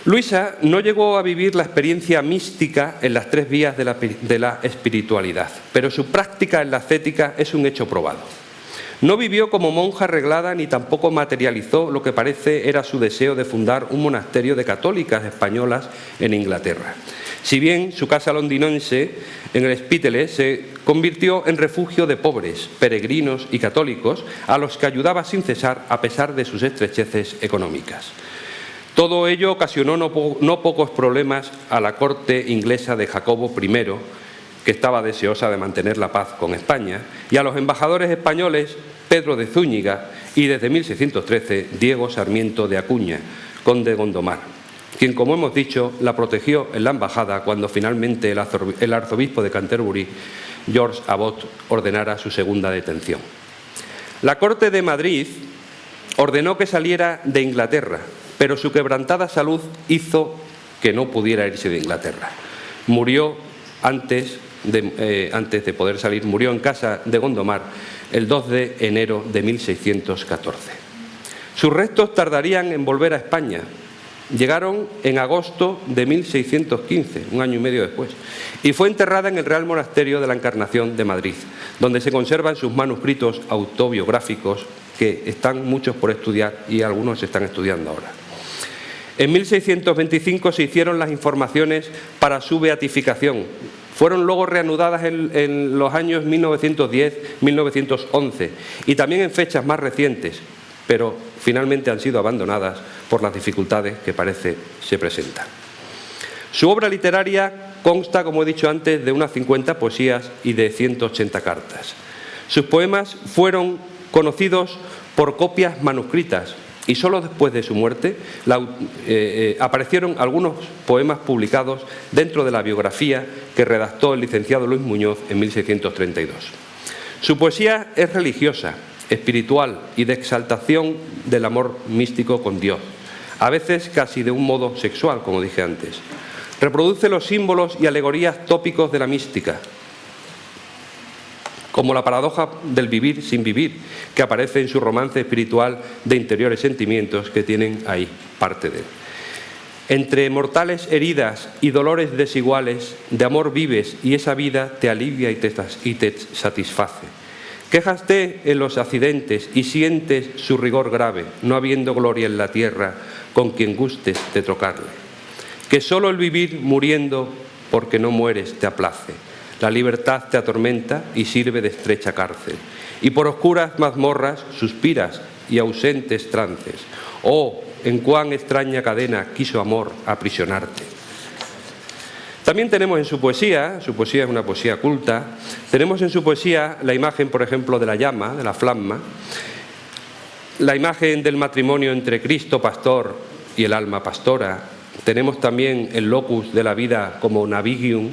Luisa no llegó a vivir la experiencia mística en las 3 vías de la espiritualidad, pero su práctica en la ascética es un hecho probado. No vivió como monja arreglada ni tampoco materializó lo que parece era su deseo de fundar un monasterio de católicas españolas en Inglaterra. Si bien su casa londinense en el Spitale se convirtió en refugio de pobres, peregrinos y católicos a los que ayudaba sin cesar a pesar de sus estrecheces económicas. Todo ello ocasionó no pocos problemas a la corte inglesa de Jacobo I, que estaba deseosa de mantener la paz con España, y a los embajadores españoles Pedro de Zúñiga y desde 1613 Diego Sarmiento de Acuña, conde de Gondomar, quien, como hemos dicho, la protegió en la embajada cuando finalmente el arzobispo de Canterbury, George Abbott, ordenara su segunda detención. La corte de Madrid ordenó que saliera de Inglaterra, pero su quebrantada salud hizo que no pudiera irse de Inglaterra. Murió antes de poder salir, murió en casa de Gondomar el 2 de enero de 1614. Sus restos tardarían en volver a España. Llegaron en agosto de 1615, un año y medio después, y fue enterrada en el Real Monasterio de la Encarnación de Madrid, donde se conservan sus manuscritos autobiográficos, que están muchos por estudiar y algunos se están estudiando ahora. En 1625 se hicieron las informaciones para su beatificación. Fueron luego reanudadas en los años 1910-1911 y también en fechas más recientes, pero finalmente han sido abandonadas por las dificultades que parece se presentan. Su obra literaria consta, como he dicho antes, de unas 50 poesías y de 180 cartas. Sus poemas fueron conocidos por copias manuscritas y solo después de su muerte aparecieron algunos poemas publicados dentro de la biografía que redactó el licenciado Luis Muñoz en 1632. Su poesía es religiosa, espiritual y de exaltación del amor místico con Dios, a veces casi de un modo sexual, como dije antes. Reproduce los símbolos y alegorías tópicos de la mística, como la paradoja del vivir sin vivir, que aparece en su romance espiritual de interiores sentimientos que tienen ahí parte de él. Entre mortales heridas y dolores desiguales, de amor vives y esa vida te alivia y te satisface. Quéjaste en los accidentes y sientes su rigor grave, no habiendo gloria en la tierra con quien gustes de trocarle. Que solo el vivir muriendo porque no mueres te aplace. La libertad te atormenta y sirve de estrecha cárcel. Y por oscuras mazmorras suspiras y ausentes trances. Oh, en cuán extraña cadena quiso amor aprisionarte. También tenemos en su poesía es una poesía culta, tenemos en su poesía la imagen, por ejemplo, de la llama, de la flamma, la imagen del matrimonio entre Cristo pastor y el alma pastora. Tenemos también el locus de la vida como navigium,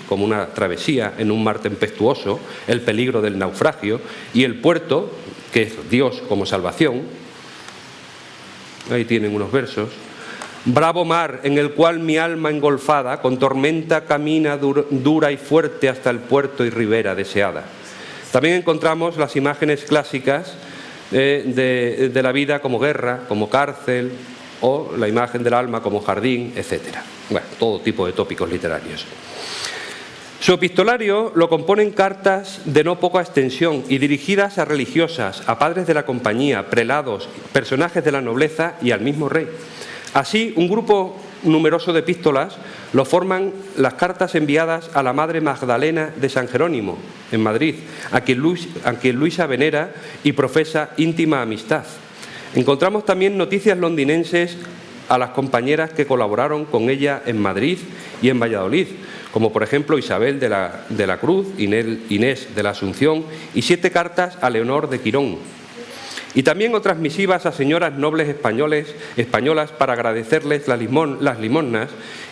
como una travesía en un mar tempestuoso, el peligro del naufragio, y el puerto, que es Dios como salvación. Ahí tienen unos versos. Bravo mar en el cual mi alma engolfada con tormenta camina dura y fuerte hasta el puerto y ribera deseada. También encontramos las imágenes clásicas de la vida como guerra, como cárcel, o la imagen del alma como jardín, etc. Bueno, todo tipo de tópicos literarios. Su epistolario lo componen cartas de no poca extensión y dirigidas a religiosas, a padres de la compañía, prelados, personajes de la nobleza y al mismo rey. Así, un grupo numeroso de epístolas lo forman las cartas enviadas a la Madre Magdalena de San Jerónimo, en Madrid, a quien Luisa venera y profesa íntima amistad. Encontramos también noticias londinenses a las compañeras que colaboraron con ella en Madrid y en Valladolid, como por ejemplo Isabel de la Cruz, Inés de la Asunción y 7 cartas a Leonor de Quirón. Y también otras misivas a señoras nobles españolas para agradecerles las limosnas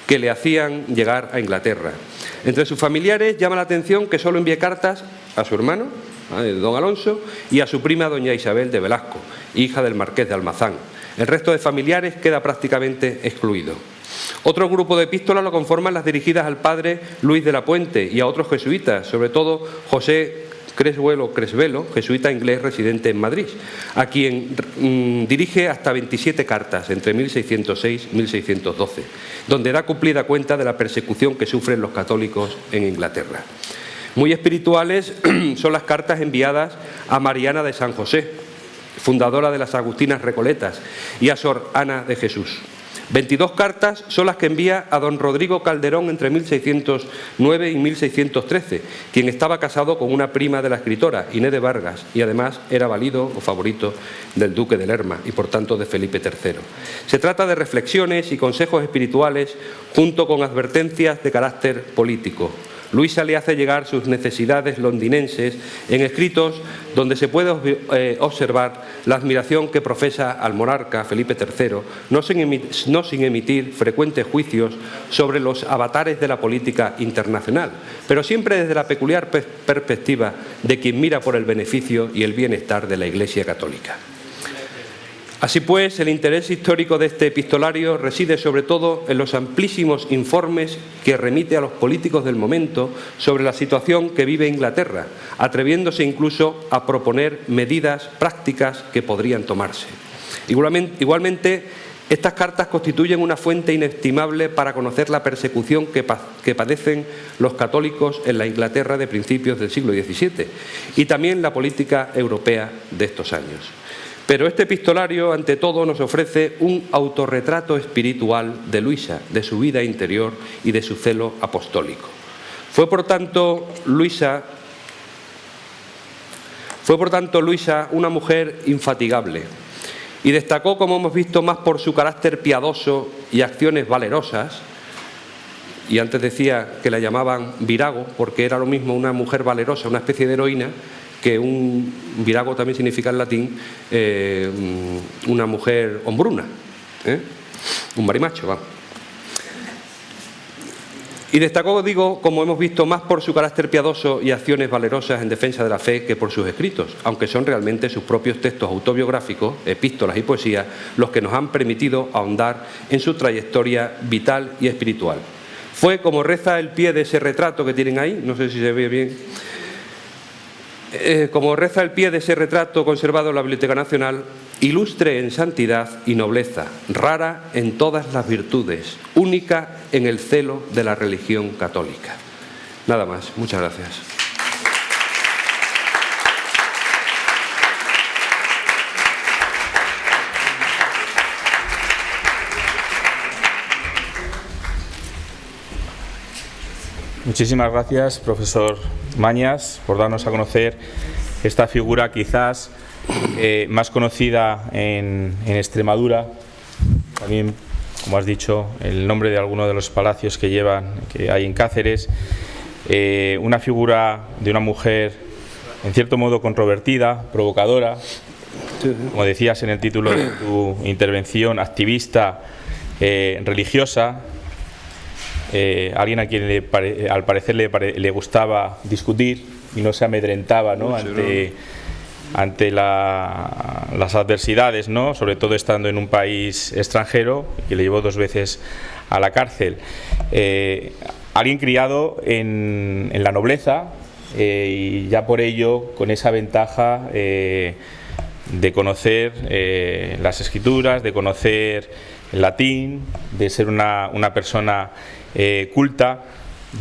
que le hacían llegar a Inglaterra. Entre sus familiares llama la atención que solo envié cartas a su hermano, don Alonso, y a su prima doña Isabel de Velasco, hija del marqués de Almazán. El resto de familiares queda prácticamente excluido. Otro grupo de epístolas lo conforman las dirigidas al padre Luis de la Puente y a otros jesuitas, sobre todo José Cresvelo, jesuita inglés residente en Madrid, a quien dirige hasta 27 cartas entre 1606 y 1612, donde da cumplida cuenta de la persecución que sufren los católicos en Inglaterra. Muy espirituales son las cartas enviadas a Mariana de San José, fundadora de las Agustinas Recoletas, y a Sor Ana de Jesús. 22 cartas son las que envía a don Rodrigo Calderón entre 1609 y 1613, quien estaba casado con una prima de la escritora, Inés de Vargas, y además era valido o favorito del duque de Lerma y por tanto de Felipe III. Se trata de reflexiones y consejos espirituales junto con advertencias de carácter político. Luisa le hace llegar sus necesidades londinenses en escritos donde se puede observar la admiración que profesa al monarca Felipe III, no sin emitir frecuentes juicios sobre los avatares de la política internacional, pero siempre desde la peculiar perspectiva de quien mira por el beneficio y el bienestar de la Iglesia católica. Así pues, el interés histórico de este epistolario reside sobre todo en los amplísimos informes que remite a los políticos del momento sobre la situación que vive Inglaterra, atreviéndose incluso a proponer medidas prácticas que podrían tomarse. Igualmente, estas cartas constituyen una fuente inestimable para conocer la persecución que padecen los católicos en la Inglaterra de principios del siglo XVII y también la política europea de estos años. Pero este epistolario, ante todo, nos ofrece un autorretrato espiritual de Luisa, de su vida interior y de su celo apostólico. Fue por tanto Luisa una mujer infatigable y destacó, como hemos visto, más por su carácter piadoso y acciones valerosas. Y antes decía que la llamaban virago, porque era lo mismo una mujer valerosa, una especie de heroína, que un virago también significa en latín una mujer hombruna, un marimacho, vamos. Y destacó, digo, como hemos visto, más por su carácter piadoso y acciones valerosas en defensa de la fe que por sus escritos, aunque son realmente sus propios textos autobiográficos, epístolas y poesía, los que nos han permitido ahondar en su trayectoria vital y espiritual. Fue, como reza el pie de ese retrato que tienen ahí, no sé si se ve bien, como reza el pie de ese retrato conservado en la Biblioteca Nacional, ilustre en santidad y nobleza, rara en todas las virtudes, única en el celo de la religión católica. Nada más, muchas gracias. Muchísimas gracias, profesor Mañas, por darnos a conocer esta figura quizás más conocida en Extremadura. También, como has dicho, el nombre de alguno de los palacios que hay en Cáceres. Una figura de una mujer, en cierto modo, controvertida, provocadora, como decías en el título de tu intervención, activista religiosa, alguien a quien al parecer le gustaba discutir y no se amedrentaba, ¿no?, ante las adversidades, ¿no?, sobre todo estando en un país extranjero, que le llevó 2 veces a la cárcel. Alguien criado en la nobleza, y ya por ello con esa ventaja de conocer las escrituras, de conocer el latín, de ser una persona culta.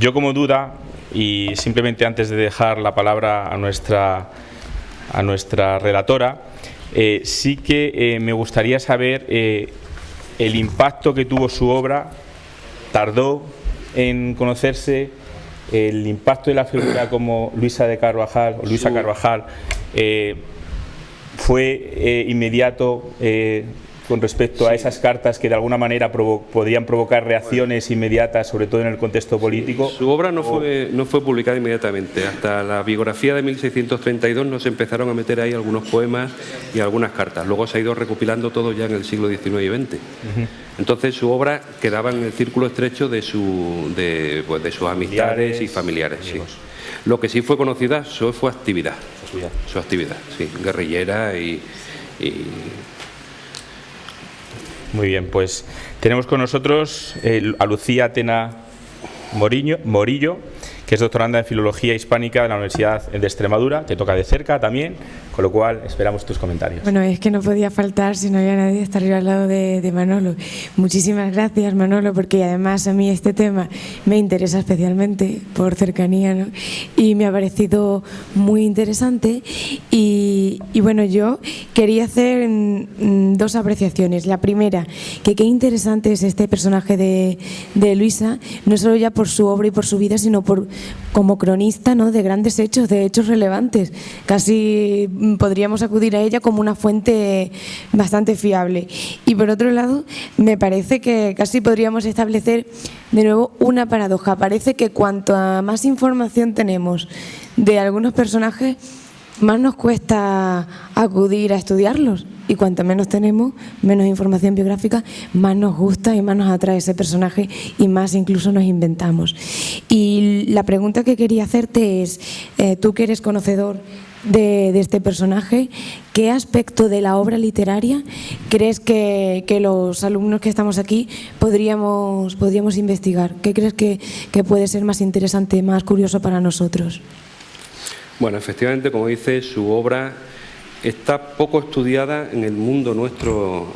Yo, como duda, y simplemente antes de dejar la palabra a nuestra relatora, sí que me gustaría saber el impacto que tuvo su obra. ¿Tardó en conocerse? El impacto de la figura como Luisa Carvajal fue inmediato con respecto a esas cartas que de alguna manera podían provocar reacciones inmediatas, sobre todo en el contexto político. Su obra no fue publicada inmediatamente. Hasta la biografía de 1632 nos empezaron a meter ahí algunos poemas y algunas cartas. Luego se ha ido recopilando todo ya en el siglo XIX y XX. Entonces su obra quedaba en el círculo estrecho de sus amistades y familiares. Sí. Lo que sí fue conocida fue su actividad. Su actividad, sí, guerrillera y... Muy bien, pues tenemos con nosotros a Lucía Tena Morillo, que es doctoranda en Filología Hispánica de la Universidad de Extremadura, te toca de cerca también, con lo cual esperamos tus comentarios. Bueno, es que no podía faltar, si no había nadie, estar yo al lado de Manolo. Muchísimas gracias, Manolo, porque además a mí este tema me interesa especialmente por cercanía, ¿no? Y me ha parecido muy interesante y bueno, yo quería hacer 2 apreciaciones. La primera, que qué interesante es este personaje de Luisa, no solo ya por su obra y por su vida, sino como cronista, ¿no?, de grandes hechos, de hechos relevantes. Casi podríamos acudir a ella como una fuente bastante fiable. Y por otro lado, me parece que casi podríamos establecer de nuevo una paradoja. Parece que cuanto más información tenemos de algunos personajes, más nos cuesta acudir a estudiarlos, y cuanto menos tenemos, menos información biográfica, más nos gusta y más nos atrae ese personaje y más incluso nos inventamos. Y la pregunta que quería hacerte es, tú que eres conocedor de este personaje, ¿qué aspecto de la obra literaria crees que los alumnos que estamos aquí podríamos investigar? ¿Qué crees que puede ser más interesante, más curioso para nosotros? Bueno, efectivamente, como dice, su obra está poco estudiada en el mundo nuestro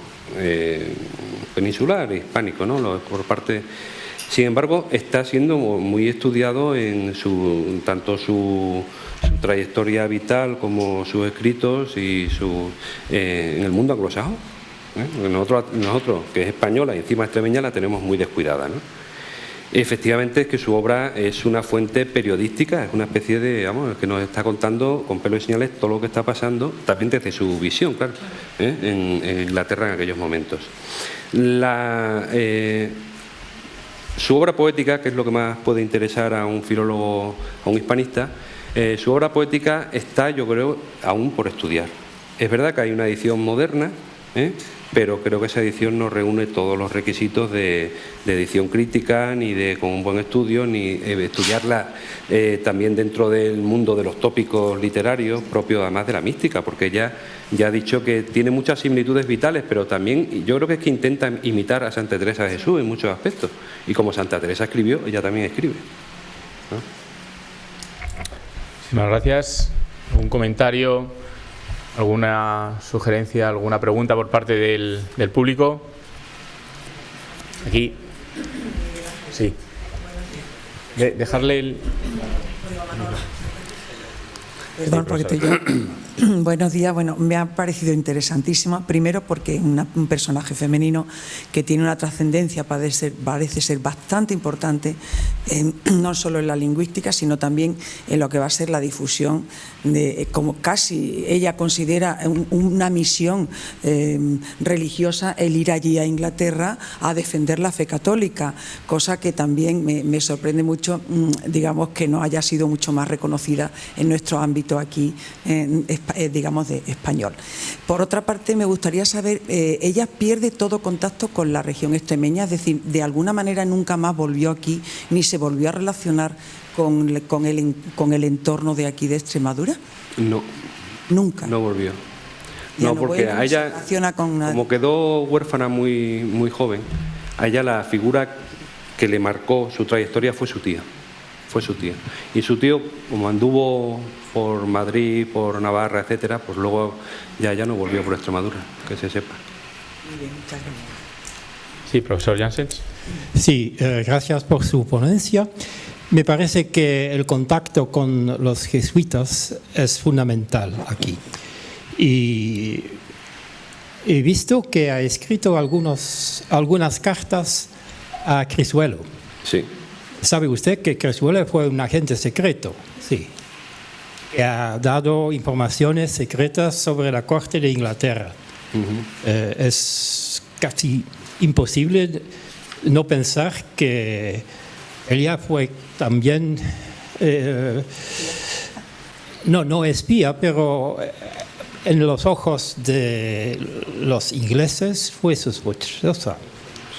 peninsular, hispánico, ¿no? Por parte. Sin embargo, está siendo muy estudiado en tanto su trayectoria vital como sus escritos y en el mundo anglosajón. Nosotros, que es española y encima extremeña, la tenemos muy descuidada, ¿no? Efectivamente, es que su obra es una fuente periodística, es una especie de, que nos está contando con pelo y señales todo lo que está pasando, también desde su visión, claro, en Inglaterra en aquellos momentos. Su obra poética, que es lo que más puede interesar a un filólogo, a un hispanista, su obra poética está, yo creo, aún por estudiar. Es verdad que hay una edición moderna, pero creo que esa edición no reúne todos los requisitos de edición crítica, ni con un buen estudio, ni estudiarla también dentro del mundo de los tópicos literarios propios, además de la mística, porque ella ya ha dicho que tiene muchas similitudes vitales, pero también yo creo que es que intenta imitar a Santa Teresa de Jesús en muchos aspectos, y como Santa Teresa escribió, ella también escribe, ¿no? Muchísimas gracias. ¿Algún comentario, alguna sugerencia, alguna pregunta por parte del público? Aquí. Sí. Dejarle el... Perdón, porque estoy yo. Buenos días. Bueno, me ha parecido interesantísima. Primero porque es un personaje femenino que tiene una trascendencia, parece ser bastante importante, no solo en la lingüística, sino también en lo que va a ser la difusión como casi ella considera una misión religiosa el ir allí a Inglaterra a defender la fe católica, cosa que también me sorprende mucho, digamos, que no haya sido mucho más reconocida en nuestro ámbito aquí en España. digamos, de español. Por otra parte, me gustaría saber, ella pierde todo contacto con la región extremeña, es decir, de alguna manera nunca más volvió aquí, ni se volvió a relacionar con el entorno de aquí de Extremadura. No. Nunca. No volvió. Ya No, porque vuelve, a ella, como quedó huérfana muy, muy joven, a ella la figura que le marcó su trayectoria fue su tía. Y su tío, como anduvo por Madrid, por Navarra, etcétera, pues luego ya no volvió por Extremadura, que se sepa. Muy bien, muchas gracias. Sí, profesor Janssens. Sí, gracias por su ponencia. Me parece que el contacto con los jesuitas es fundamental aquí. Y he visto que ha escrito algunas cartas a Criswell. Sí. ¿Sabe usted que Criswell fue un agente secreto? Sí. Que ha dado informaciones secretas sobre la corte de Inglaterra. Es casi imposible no pensar que ella fue también, no espía, pero en los ojos de los ingleses fue sospechosa.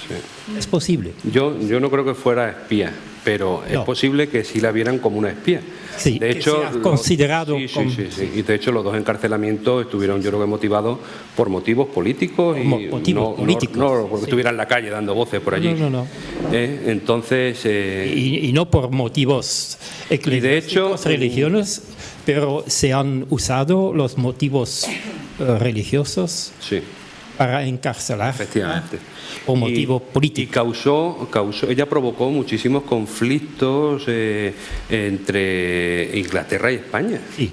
Sí. Es posible. Yo no creo que fuera espía, pero es posible que sí la vieran como una espía. Sí, de hecho, que sea considerado sí. Y de hecho los dos encarcelamientos estuvieron, yo creo que motivados por motivos políticos no porque estuviera en la calle dando voces por allí. No. Entonces y no por motivos eclesiásticos, religiosos, pero se han usado los motivos religiosos para encarcelar. Efectivamente. Por motivo político. Y causó, ella provocó muchísimos conflictos entre Inglaterra y España. Sí.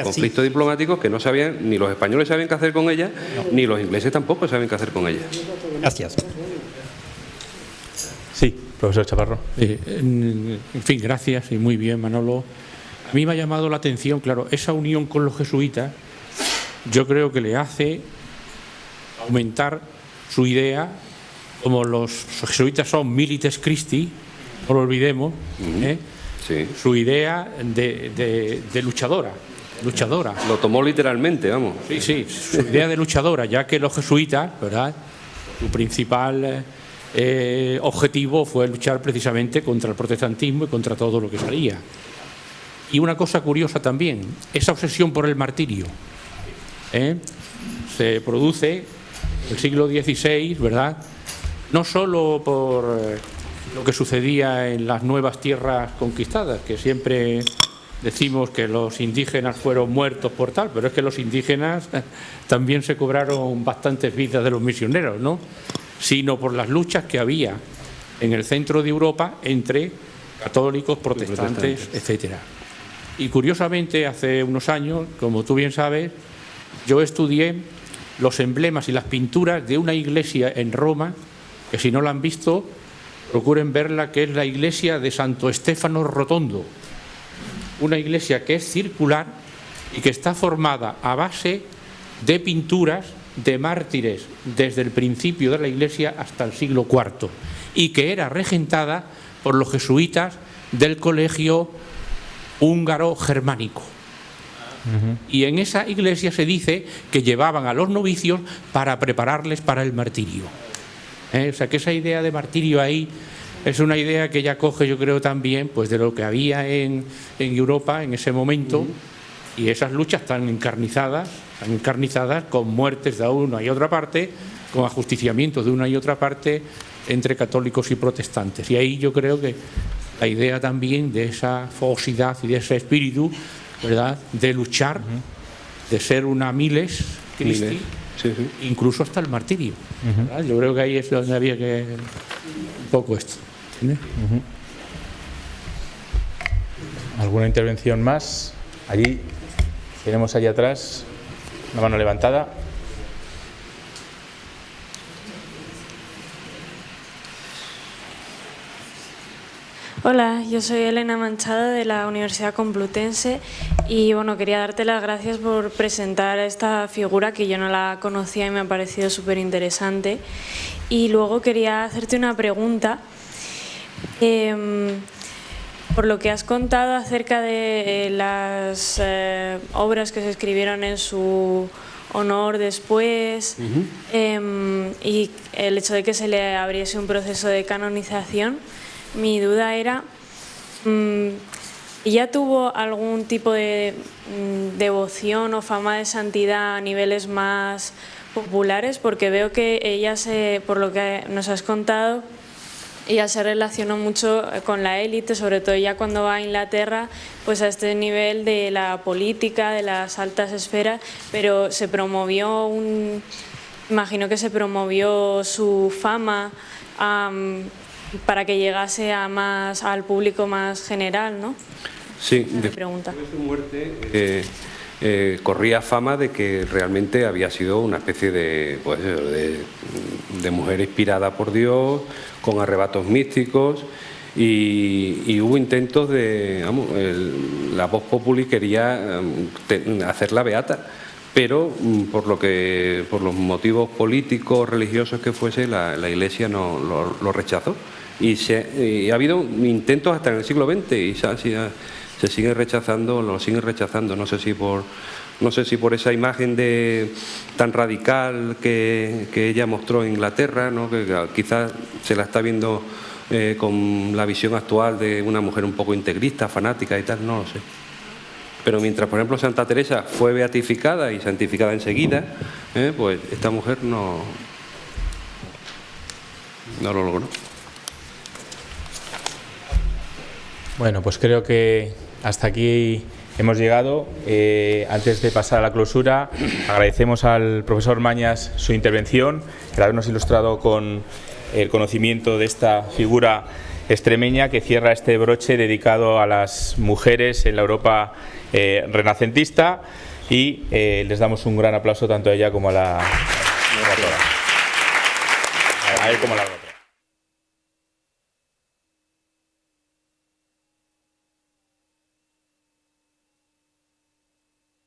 Conflictos diplomáticos que no sabían, ni los españoles sabían qué hacer con ella, ni los ingleses tampoco sabían qué hacer con ella. Gracias. Sí, profesor Chaparro. En fin, gracias y muy bien, Manolo. A mí me ha llamado la atención, claro, esa unión con los jesuitas, yo creo que le hace aumentar su idea, como los jesuitas son milites Christi, no lo olvidemos, su idea de luchadora. Lo tomó literalmente, vamos. Sí, su idea de luchadora, ya que los jesuitas, ¿verdad?, su principal objetivo fue luchar precisamente contra el protestantismo y contra todo lo que salía. Y una cosa curiosa también, esa obsesión por el martirio se produce en el siglo XVI, ¿verdad?, no solo por lo que sucedía en las nuevas tierras conquistadas, que siempre decimos que los indígenas fueron muertos por tal, pero es que los indígenas también se cobraron bastantes vidas de los misioneros, ¿no?, sino por las luchas que había en el centro de Europa entre católicos, protestantes, etcétera. Y curiosamente, hace unos años, como tú bien sabes, yo estudié los emblemas y las pinturas de una iglesia en Roma, que si no la han visto, procuren verla, que es la iglesia de Santo Stefano Rotondo. Una iglesia que es circular y que está formada a base de pinturas de mártires desde el principio de la iglesia hasta el siglo IV y que era regentada por los jesuitas del colegio húngaro germánico. Y en esa iglesia se dice que llevaban a los novicios para prepararles para el martirio. O sea que esa idea de martirio ahí es una idea que ella coge, yo creo, también pues de lo que había en Europa en ese momento, y esas luchas tan encarnizadas con muertes de una y otra parte, con ajusticiamientos de una y otra parte entre católicos y protestantes. Y ahí yo creo que la idea también de esa fogosidad y de ese espíritu, ¿verdad?, de luchar, de ser una miles Christi, incluso hasta el martirio. Yo creo que ahí es donde había que un poco esto. ¿Alguna intervención más? Allí tenemos allá atrás una mano levantada. Hola, yo soy Elena Manchada de la Universidad Complutense y bueno, quería darte las gracias por presentar esta figura que yo no la conocía y me ha parecido súper interesante. Y luego quería hacerte una pregunta. por lo que has contado acerca de las obras que se escribieron en su honor después, y el hecho de que se le abriese un proceso de canonización, mi duda era, ¿ya tuvo algún tipo de devoción o fama de santidad a niveles más populares? Porque veo que ella por lo que nos has contado, ella se relacionó mucho con la élite, sobre todo ya cuando va a Inglaterra, pues a este nivel de la política, de las altas esferas, pero se promovió imagino que se promovió su fama para que llegase al público más general, ¿no? Sí, después de su muerte corría fama de que realmente había sido una especie de mujer inspirada por Dios, con arrebatos místicos, y hubo intentos la Vox Populi quería hacerla beata, pero por los motivos políticos, religiosos que fuese, la Iglesia lo rechazó. Y ha habido intentos hasta en el siglo XX y se sigue rechazando, lo siguen rechazando. No sé si por esa imagen tan radical que ella mostró en Inglaterra, ¿no? Que quizás se la está viendo con la visión actual de una mujer un poco integrista, fanática y tal, no lo sé. Pero mientras, por ejemplo, Santa Teresa fue beatificada y santificada enseguida, pues esta mujer no lo logró. Bueno, pues creo que hasta aquí hemos llegado. Antes de pasar a la clausura, agradecemos al profesor Mañas su intervención, el habernos ilustrado con el conocimiento de esta figura extremeña que cierra este broche dedicado a las mujeres en la Europa renacentista, y les damos un gran aplauso tanto a ella como a la oradora.